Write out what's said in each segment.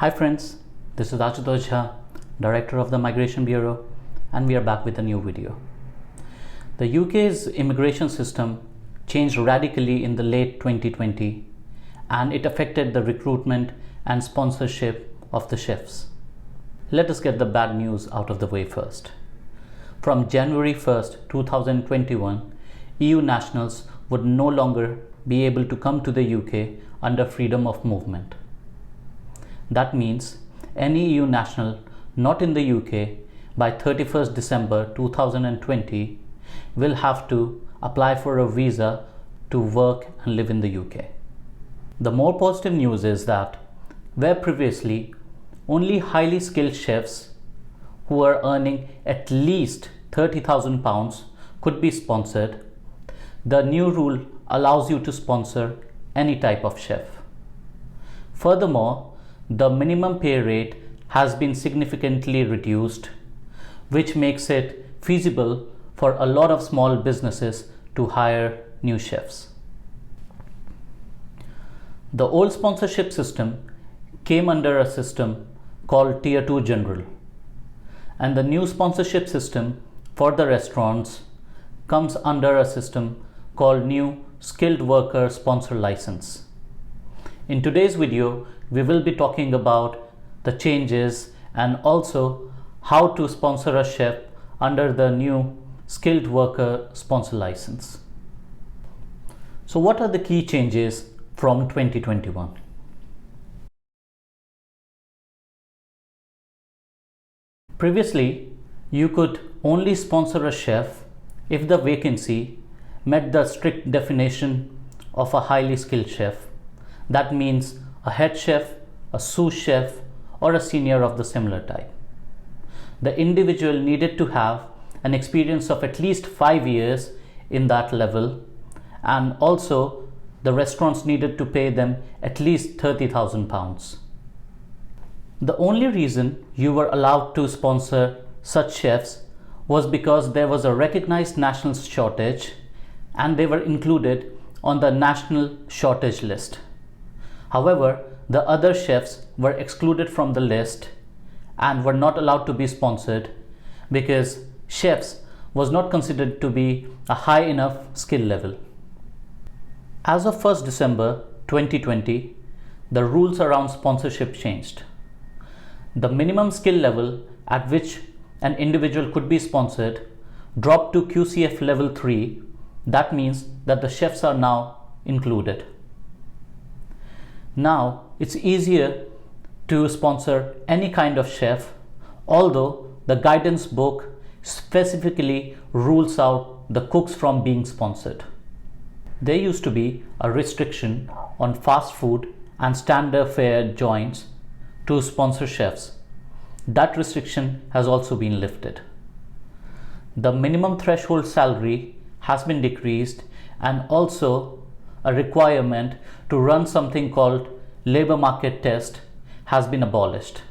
Hi friends, this is Jha, Director of the Migration Bureau, and we are back with a new video. The UK's immigration system changed radically in the late 2020 and it affected the recruitment and sponsorship of the chefs. Let us get the bad news out of the way first. From January 1st, 2021, EU nationals would no longer be able to come to the UK under freedom of movement. That means any EU national not in the UK by 31st December 2020 will have to apply for a visa to work and live in the UK. The more positive news is that where previously only highly skilled chefs who are earning at least £30,000 could be sponsored, the new rule allows you to sponsor any type of chef. Furthermore, the minimum pay rate has been significantly reduced, which makes it feasible for a lot of small businesses to hire new chefs. The old sponsorship system came under a system called Tier 2 General, and the new sponsorship system for the restaurants comes under a system called New Skilled Worker Sponsor License. In today's video, we will be talking about the changes and also how to sponsor a chef under the new Skilled Worker Sponsor License. So what are the key changes from 2021? Previously, you could only sponsor a chef if the vacancy met the strict definition of a highly skilled chef. That means a head chef, a sous chef, or a senior of the similar type. The individual needed to have an experience of at least 5 years in that level, and also the restaurants needed to pay them at least £30,000. The only reason you were allowed to sponsor such chefs was because there was a recognized national shortage and they were included on the national shortage list. However, the other chefs were excluded from the list and were not allowed to be sponsored because chefs was not considered to be a high enough skill level. As of 1st December 2020, the rules around sponsorship changed. The minimum skill level at which an individual could be sponsored dropped to QCF level 3. That means that the chefs are now included. Now it's easier to sponsor any kind of chef, although the guidance book specifically rules out the cooks from being sponsored. There used to be a restriction on fast food and standard fare joints to sponsor chefs. That restriction has also been lifted. The minimum threshold salary has been decreased, and also a requirement to run something called labor market test has been abolished.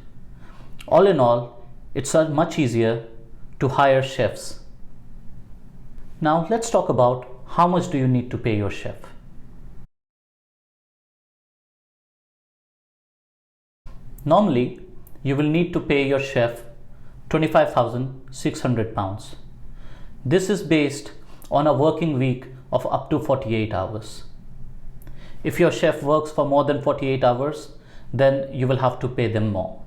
All in all, it's much easier to hire chefs. Now let's talk about how much do you need to pay your chef. Normally, you will need to pay your chef £25,600. This is based on a working week of up to 48 hours. If your chef works for more than 48 hours, then you will have to pay them more.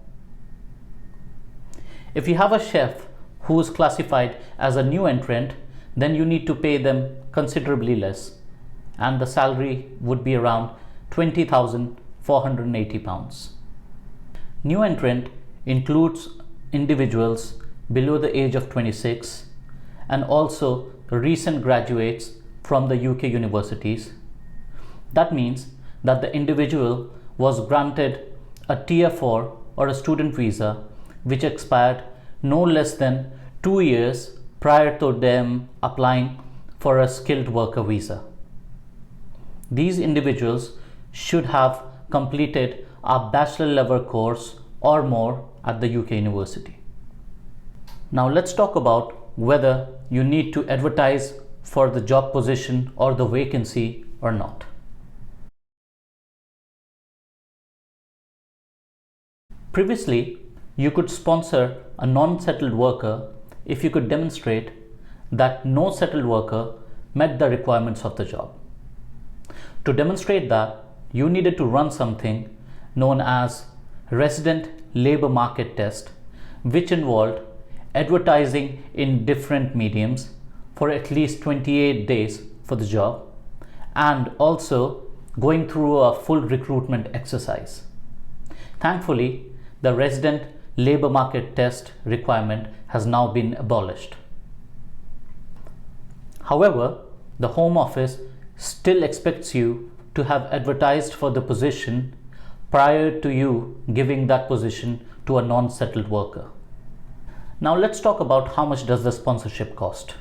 If you have a chef who is classified as a new entrant, then you need to pay them considerably less, and the salary would be around £20,480. New entrant includes individuals below the age of 26 and also recent graduates from the UK universities. That means that the individual was granted a Tier 4 or a student visa which expired no less than 2 years prior to them applying for a skilled worker visa. These individuals should have completed a bachelor level course or more at the UK university. Now let's talk about whether you need to advertise for the job position or the vacancy or not. Previously, you could sponsor a non-settled worker if you could demonstrate that no settled worker met the requirements of the job. To demonstrate that, you needed to run something known as resident labor market test, which involved advertising in different mediums for at least 28 days for the job, and also going through a full recruitment exercise. Thankfully, the resident labor market test requirement has now been abolished. However, the Home Office still expects you to have advertised for the position prior to you giving that position to a non-settled worker. Now let's talk about how much does the sponsorship cost.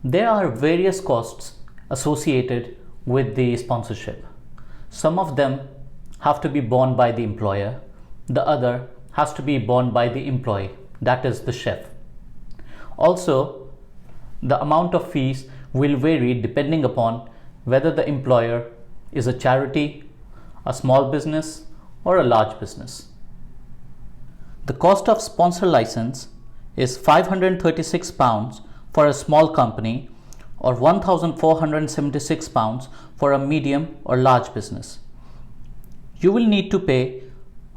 There are various costs associated with the sponsorship. Some of them have to be borne by the employer, the other has to be borne by the employee, that is the chef. Also, the amount of fees will vary depending upon whether the employer is a charity, a small business, or a large business. The cost of sponsor license is £536 for a small company or £1,476 for a medium or large business. You will need to pay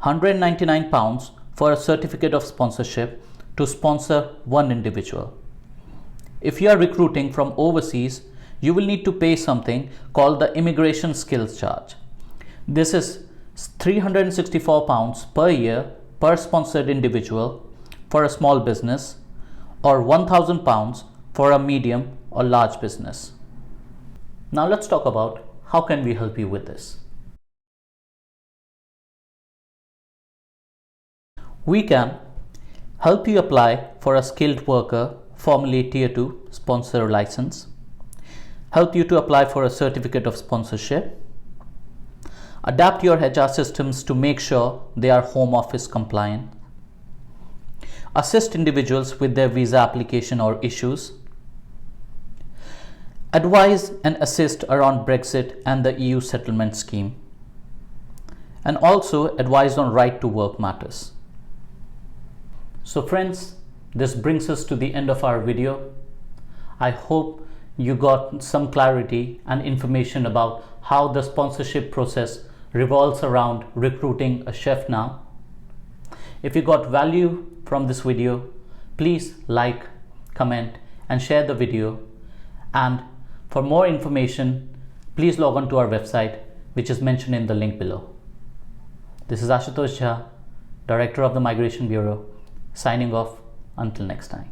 £199 for a certificate of sponsorship to sponsor one individual. If you are recruiting from overseas, you will need to pay something called the immigration skills charge. This is £364 per year per sponsored individual for a small business, or £1,000 for a medium or large business. Now let's talk about how can we help you with this. We can help you apply for a skilled worker, formerly Tier 2 sponsor license, help you to apply for a certificate of sponsorship, adapt your HR systems to make sure they are Home Office compliant, assist individuals with their visa application or issues, advise and assist around Brexit and the EU settlement scheme, and also advise on right to work matters. So friends, this brings us to the end of our video. I hope you got some clarity and information about how the sponsorship process revolves around recruiting a chef now. If you got value from this video, please like, comment, and share the video. And for more information, please log on to our website, which is mentioned in the link below. This is Ashutosh Jha, Director of the Migration Bureau, signing off until next time.